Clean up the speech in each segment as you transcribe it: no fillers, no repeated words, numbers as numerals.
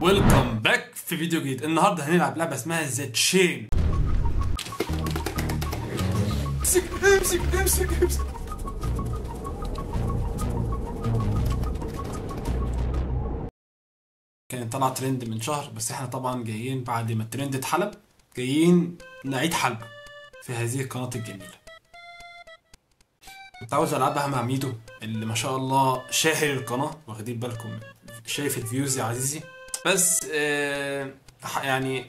ويلكم باك في فيديو جديد. النهارده هنلعب لعبه اسمها ذا تشين. امسك امسك امسك امسك. كانت طالعه ترند من شهر، بس احنا طبعا جايين بعد ما الترند اتحلب، جايين نعيد حلبه في هذه القناه الجميله. كنت عاوز العبها مع ميدو اللي ما شاء الله شاهر القناه، واخدين بالكم؟ شايف الفيوز يا عزيزي؟ بس يعني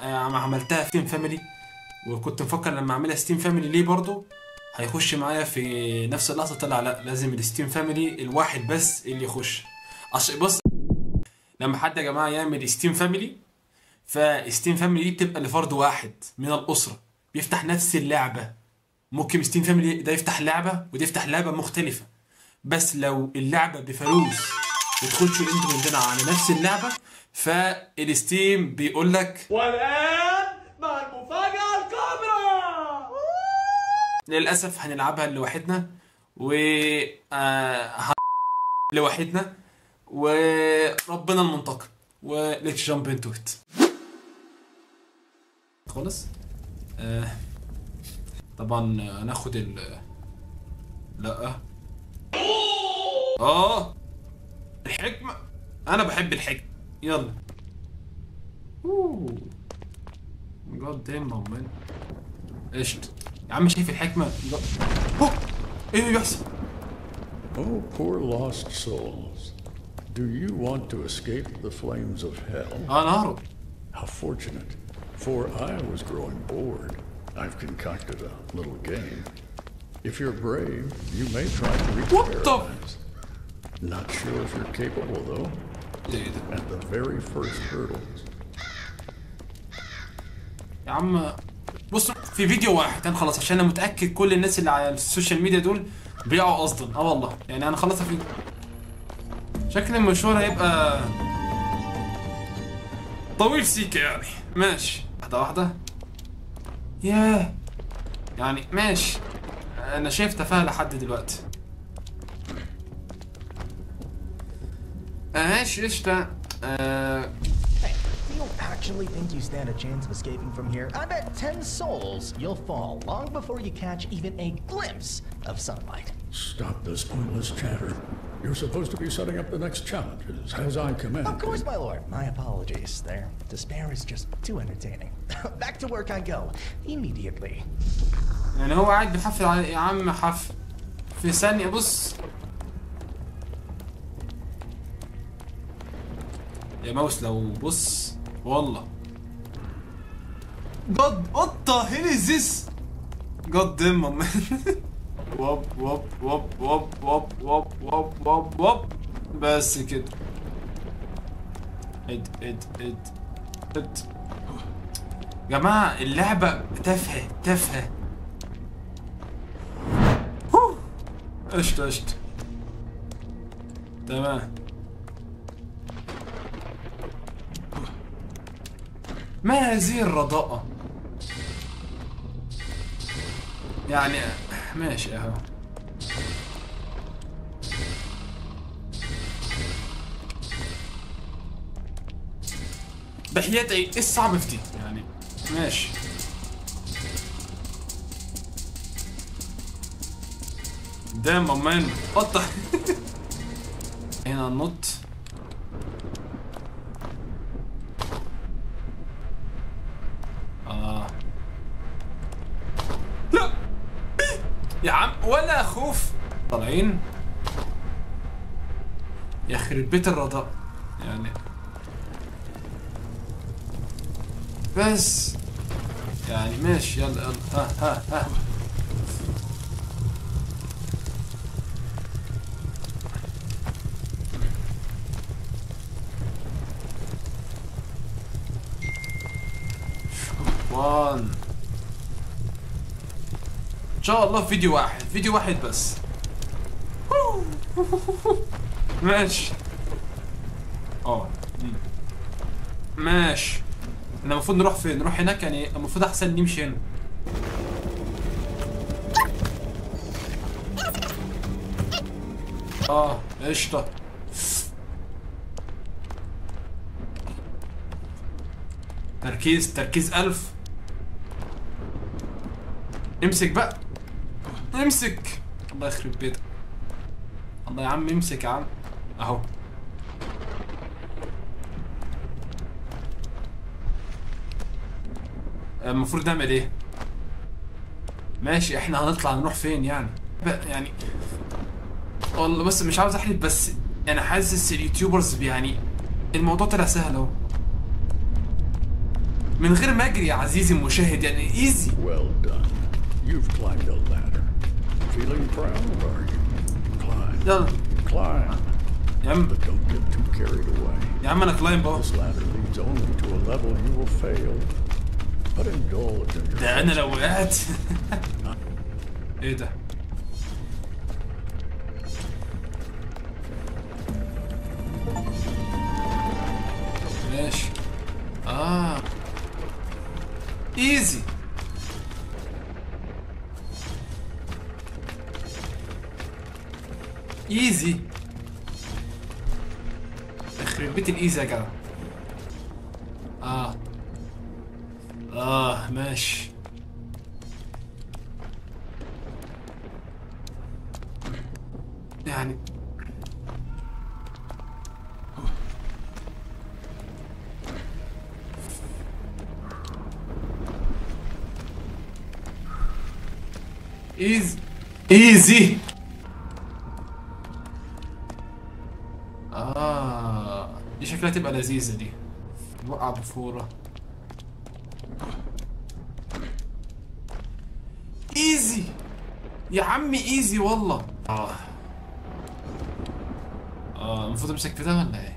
عملتها ستيم فاميلي، وكنت مفكر لما اعملها ستيم فاميلي ليه برضو هيخش معايا في نفس اللحظه. طلع لا، لازم الستيم فاميلي الواحد بس اللي يخش. بص، لما حد يا جماعه يعمل ستيم فاميلي، فستيم فاميلي دي بتبقى لفرد واحد من الاسره بيفتح نفس اللعبه. ممكن ستيم فاميلي ده يفتح لعبه وده يفتح لعبه مختلفه، بس لو اللعبه بفلوس بتخشوا انتوا عندنا على نفس اللعبه، فالستيم بيقول لك والآن مع المفاجأة الكبرى. للاسف هنلعبها لوحدنا لوحدنا، وربنا المنتقم. وليتس جامب انتو ات خالص. طبعا ناخد لا الحكمة. انا بحب الحكمة. يلا. جاد دام مان. قشطة يا عم، شايف الحكمة؟ ايه اللي بيحصل؟ Oh, poor lost souls. Do you want to escape the flames of hell? نهرب. How fortunate. For I was growing bored. I've concocted a little game. If you're brave, you may try to reach paradise. Not sure if you're capable, though. At the very first hurdles. يا عم بص، في فيديو واحد انا خلاص، عشان انا متاكد كل الناس اللي على السوشيال ميديا دول بيقعوا قصدا. والله يعني انا خلصت فيه. شكل المشوار هيبقى طويل سيكا يعني. ماشي، واحده واحده. ياه يعني ماشي. انا شايف تفاهه لحد دلوقتي. ماشي قشطه. Do you actually think you stand a chance of escaping from here? I bet 10 souls you'll fall long before you catch even a glimpse of sunlight. Stop this pointless chatter. You're supposed to be setting up the next challenges, as I command. Of course, my lord. My apologies. Their despair is just too entertaining. Back to work I go, immediately. يعني هو قاعد بيحفل على يا عم حفل في ثانية. بص يا ماوس، لو بص والله جد قطة. هنا ذس جد دم. وب وب وب وب وب وب وب وب وب. بس كده. اد جماعة اللعبة تافهة. قشطة تمام. ما هذه الرضاءة يعني؟ ماشي اهو. بحياتي ايه الصعب في دي يعني؟ ماشي. دام مان قطع. هنا النط. لا يا عم ولا خوف. طالعين يخرب بيت الرضاء يعني. بس يعني ماشي. يلا ها وان. ان شاء الله فيديو واحد بس. ماشي. ماشي. احنا المفروض نروح فين؟ نروح هناك يعني. المفروض احسن نمشي هنا. قشطة. تركيز تركيز 1000. امسك بقى، امسك. الله يخرب بيتك. الله يا عم امسك يا عم. اهو. المفروض نعمل ايه؟ ماشي احنا هنطلع نروح فين يعني؟ يعني والله بس مش عاوز احلف، بس انا حاسس اليوتيوبرز يعني الموضوع طلع سهل اهو، من غير ما اجري يا عزيزي المشاهد، يعني ايزي. Well done. You've climbed a ladder. Feeling proud, are you? Climb. يلا Climb. يا عم. But don't get too carried away. يا عم انا كلايمب اهو. This ladder leads only to a level you will fail. But indulge in your ده انا لو وقعت. ايه ده؟ ماشي. ايزي. ايزي. يخرب بيت الايزي يا جدع. ماشي. يعني ايزي ايزي. دي شكلها تبقى لذيذة دي. وقع بفورة. ايزي يا عمي ايزي والله. المفروض امسك في ده ولا ايه؟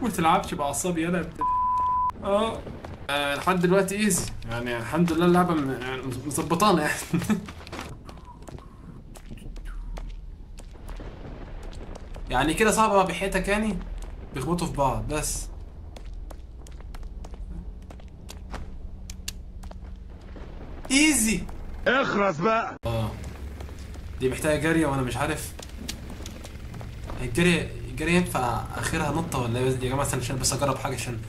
ما تلعبش باعصابي يلا. لحد دلوقتي ايزي يعني، الحمد لله اللعبه يعني مظبطانا يعني. يعني كده صعبه بحياتك يعني، بيخبطوا في بعض بس. ايزي. اخرس بقى. دي محتاجه جري وانا مش عارف الجري ينفع اخرها نطه ولا ايه يا جماعه؟ عشان بس اجرب حاجه، عشان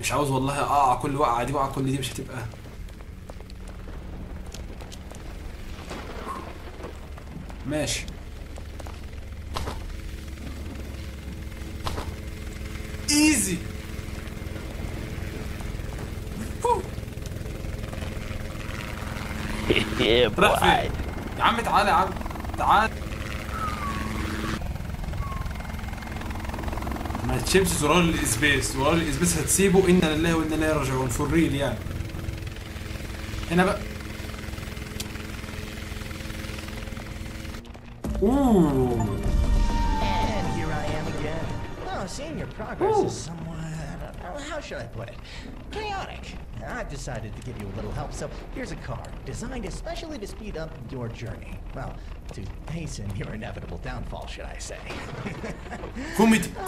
مش عاوز والله اقع كل وقعه دي، وقع كل دي مش هتبقى. ماشي. ايزي. راح فين؟ يا عم تعالى يا عم تعال. ما تشيبش زرار الاسبيس، زرار الاسبيس هتسيبه. انا لله وانا اليه راجعون فور ريل يعني. هنا بقى. And here I am again. Oh, seeing your progress is somewhat, how should I put it? Chaotic. I've decided to give you a little help, so here's a card designed especially to speed up your journey. Well, to hasten your inevitable downfall, should I say.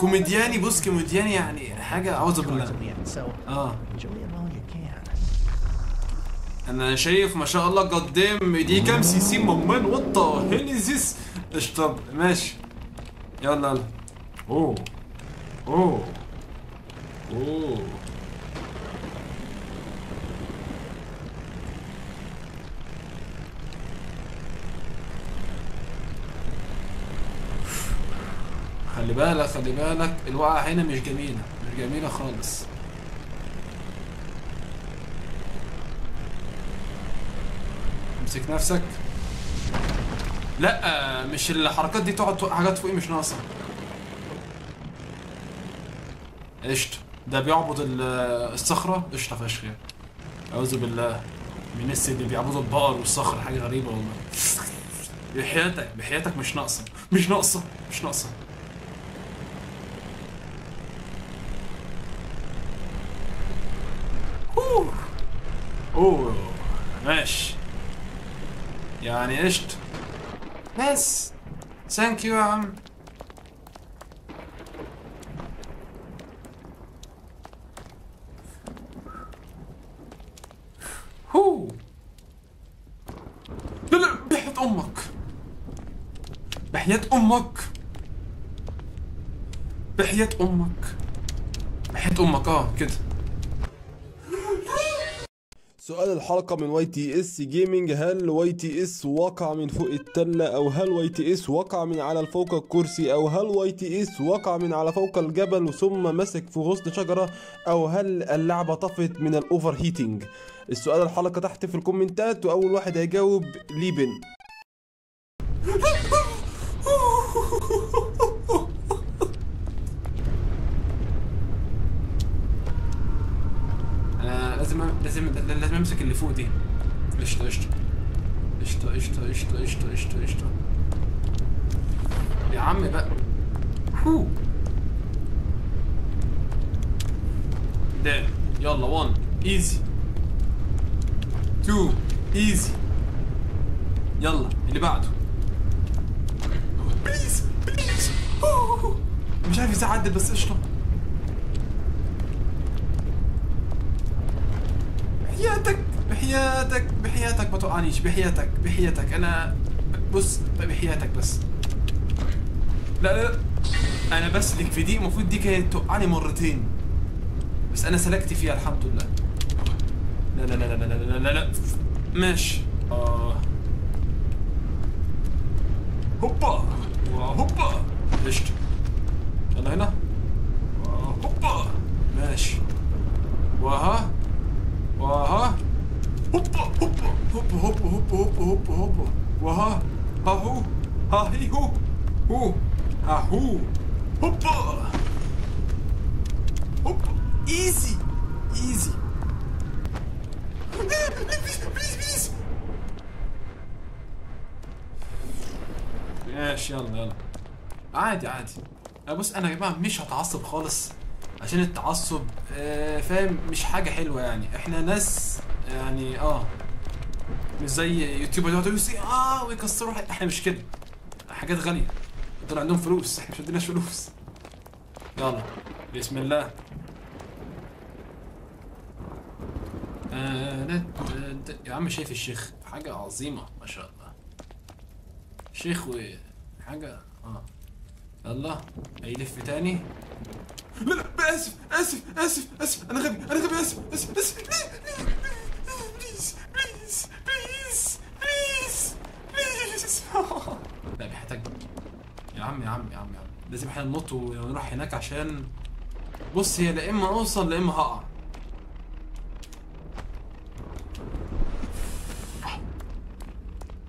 كوميدياني. بص كوميدياني يعني حاجة أعوذ بالله. So, enjoy it while you can. أنا شايف ما شاء الله قدام دي كام سي سي ممان. وات ذا هيل از ذس. اشطب ماشي. يلا يلا. اوه خلي بالك الوقعة هنا مش جميلة خالص. امسك نفسك. لا مش الحركات دي تقعد توقع حاجات فوقي مش ناقصة. قشطة. ده بيعبط الصخرة. قشطة فشخ. أعوذ بالله من اللي بيعبطوا البقر والصخر. حاجة غريبة والله. بحياتك مش ناقصة. اوه ماشي يعني قشطة. بس ثانك يو يا عم. لا بحط امك. بحياة امك، بحياة امك، بحياة امك كده. سؤال الحلقة من واي تي اس جيمنج: هل واي تي اس وقع من فوق التلة، او هل واي تي اس وقع من على فوق الكرسي، او هل واي تي اس وقع من على فوق الجبل ثم مسك في غصن شجرة، او هل اللعبة طفت من الاوفر هيتنج؟ السؤال الحلقة تحت في الكومنتات، واول واحد هيجاوب ليبن. لازم امسك اللي فوق دي. قشطة قشطة قشطة قشطة قشطة قشطة قشطة قشطة يا عم بقى. هو ده يلا 1 ايزي 2 ايزي. يلا اللي بعده بليز بليز. مش عارف ازاي اعدل بس قشطة. بحياتك بحياتك بحياتك ما توقعنيش، بحياتك بحياتك انا بص بحياتك بس. لا لا انا بس لك في دي، المفروض دي كانت توقعني مرتين بس انا سلكت فيها الحمد لله. لا لا لا لا لا لا لا, لا. ماشي. هوبا وهوبا قشطة. يلا هنا هوبا ماشي. وها وها هوبا هوبا هوبا هوبا هوبا هوبا هوبا هوبا وها ها هو ها هي هو ها هو هوبا هوبا ايزي ايزي. بليز بليز. ماشي يلا يلا عادي عادي. بص انا يا جماعه مش هتعصب خالص عشان التعصب فاهم مش حاجه حلوه يعني. احنا ناس يعني مش زي يوتيوبر يقعدوا ويكسروا احنا مش كده. حاجات غاليه دول عندهم فلوس، احنا مش عندناش فلوس. يلا بسم الله. يا عم شايف الشيخ حاجه عظيمه ما شاء الله. شيخ وحاجه يلا هيلف تاني. لا لا اسف اسف اسف اسف انا غبي انا غبي اسف اسف اسف. بليز بليز بليز بليز بليز. لا بيحتاج يا عم يا عم يا عم يا عم لازم احنا ننط ونروح هناك عشان بص هي لا اما اوصل لا اما هقع.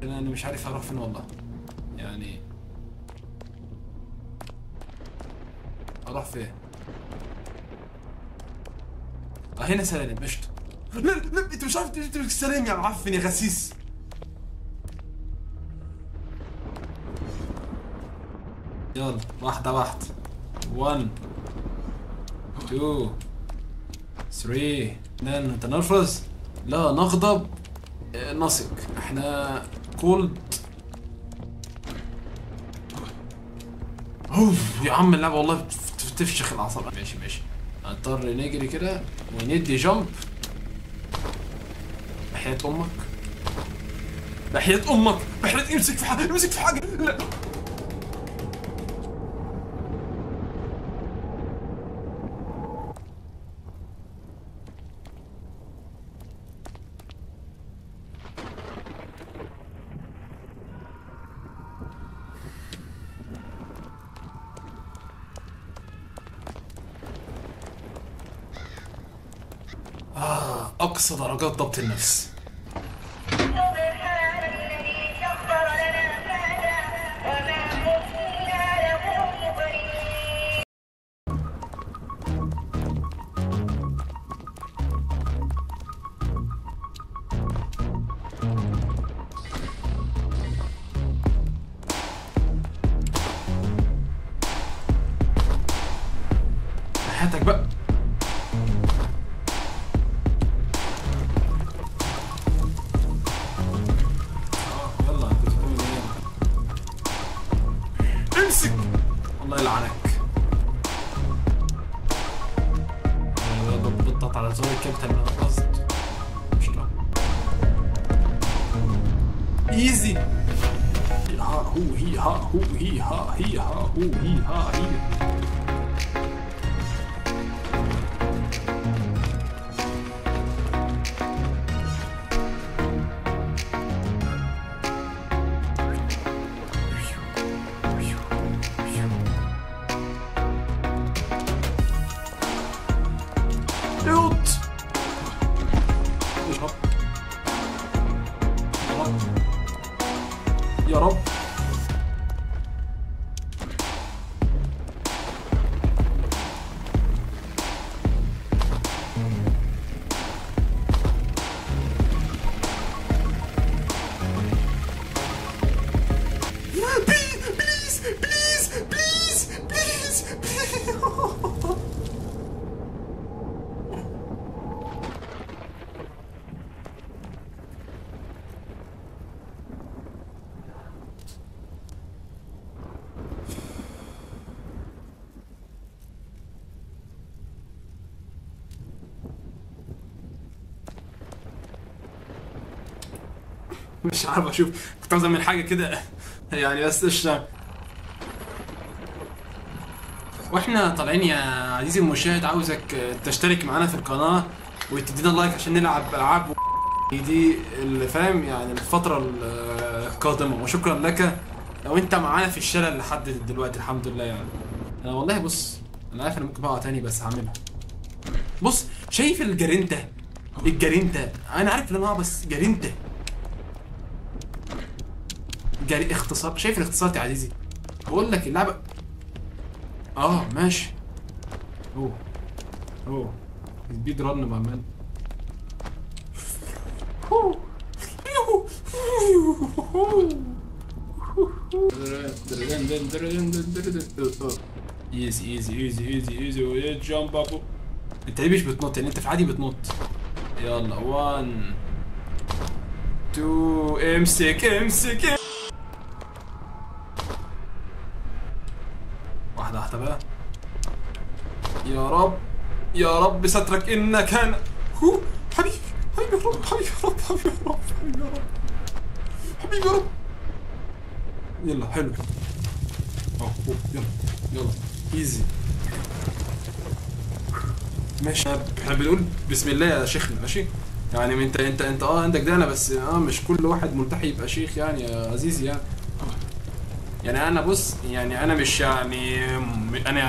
انا مش عارف هروح فين والله يعني. اروح فين؟ هنا سلالم قشطة. لا لا انت مش عارف تمسك السلالم يا معفن يا غسيس. يلا واحدة واحدة 1 2 3. نتنرفز لا نغضب نثق. احنا كولد. يا عم اللعبة والله تفشخ الاعصاب. ماشي ماشي هنضطر نجري كده وندي جامب. بحياة امك بحياة امك بحياة امسك في حاجة امسك في حاجة. لا أقصى درجات ضبط النفس. حياتك بقى. امسك الله يلعنك. بضغط على زر الكابتن من القصد. ايزي هي ها هو هي ها هو هي ها هي ها هو هي ها هي. يا رب بليز بليز بليز بليز بليز. مش عارف اشوف، كنت عاوز اعمل حاجه كده يعني بس قشطه. واحنا طالعين يا عزيزي المشاهد عاوزك تشترك معانا في القناه وتدينا لايك عشان نلعب العاب دي اللي فاهم يعني الفتره القادمه. وشكرا لك لو انت معانا في الشارع لحد دلوقتي الحمد لله. يعني انا والله بص انا عارف انا ممكن اقع تاني بس هعملها. بص شايف الجرينتا انا عارف ان انا بس جرينتا اختصار. شايف الاختصار يا عزيزي؟ بقول لك اللعبه ماشي. اوه سبيد رن بعمل. ايزي جامب ابو. انت ليه مش بتنط؟ يعني انت في عادي بتنط. يلا 1 2 امسك واحدة بقى. يا رب سترك انك انا حبيبي يا رب. يلا حلو يلا ايزي ماشي. احنا بنقول بسم الله يا شيخنا ماشي. يعني انت عندك دهنة بس مش كل واحد ملتحي يبقى شيخ يعني يا عزيزي. يعني انا بص يعني انا مش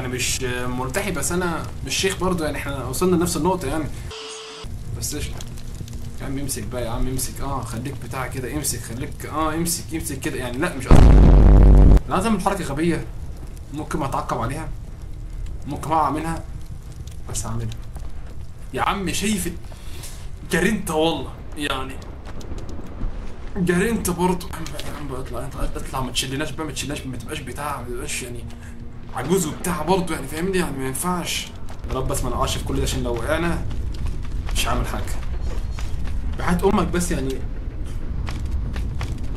مش ملتحي بس انا مش شيخ برضه. يعني احنا وصلنا لنفس النقطة يعني. بس ايش يا عم امسك بقى يا عم امسك. خليك بتاع كده امسك خليك امسك كده يعني. لا مش قصدي انا عايز اعمل حركة غبية ممكن ما اتعقب عليها ممكن اقع منها بس هعملها يا عم. شايف جرينتا والله يعني جرينتا برضه يا عم. اطلع ما تشيلناش بقى ما تبقاش بتاع ما تبقاش يعني عجوز وبتاع برضه يعني فاهمني. يعني ما ينفعش. يا رب بس ما نقعش في كل ده عشان لو وقعنا مش هعمل حاجه. بحياة امك بس يعني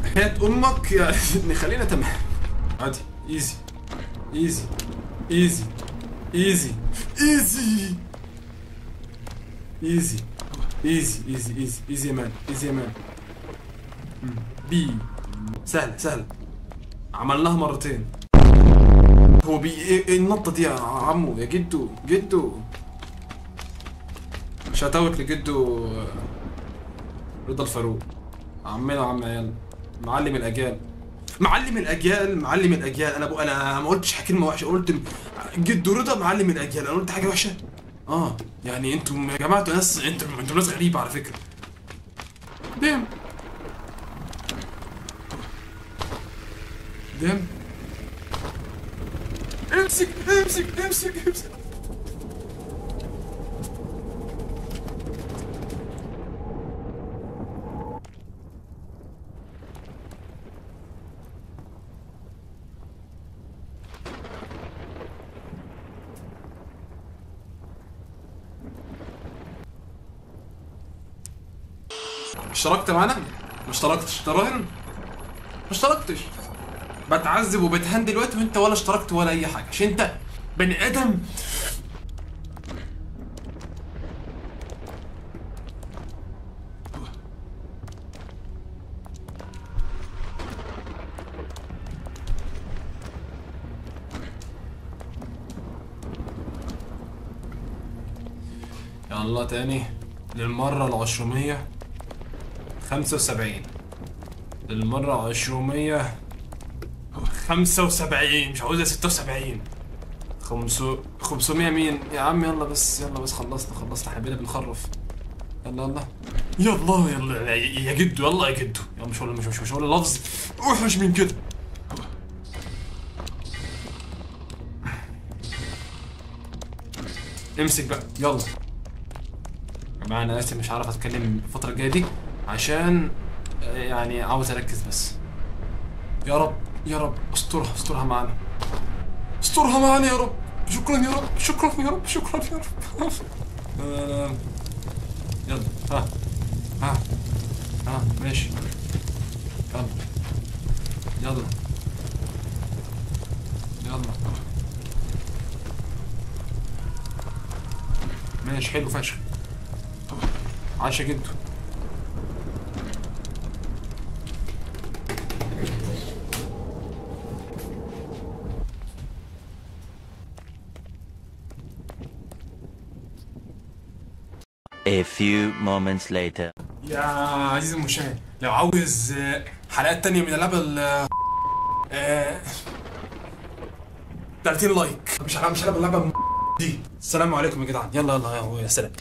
بحياة امك يعني نخلينا تمام عادي. ايزي يا مان. بي سهل عملناها مرتين. هو ايه النطة دي يا عمو يا جدو شاتوت لجدو رضا الفاروق عمنا وعم عيال معلم الاجيال. انا ما قلتش كلمة وحشة. قلت جدو رضا معلم الاجيال. انا قلت حاجة وحشة؟ يعني انتم يا جماعة ناس انتم ناس غريبة على فكرة. دام امسك اشتركت معانا؟ ما اشتركتش تراهن؟ ما اشتركتش. بتعذب وبتهان دلوقتي وانت ولا اشتركت ولا اي حاجه عشان انت بني ادم. يلا تاني للمرة 75. للمرة 75 مش عاوزها 76. 500 مين يا عم؟ يلا بس خلصنا حبينا بنخرف. يلا يا جدو، يلا يا جدو، يلا مش هقول لفظ اوحش من كده. امسك بقى يلا. يا جماعه انا اسف مش عارف اتكلم الفتره الجايه دي عشان يعني عاوز اركز بس. يا رب استرها معانا يا رب. شكرا يا رب. يلا ها ماشي. يلا ماشي حلو فشخ. عاش جدا. A few moments later. يا عزيزي المشاهد لو عاوز حلقات تانية من اللعبة 30 لايك. مش هلعب اللعبة دي. السلام عليكم يا جدعان. يلا يا سلام.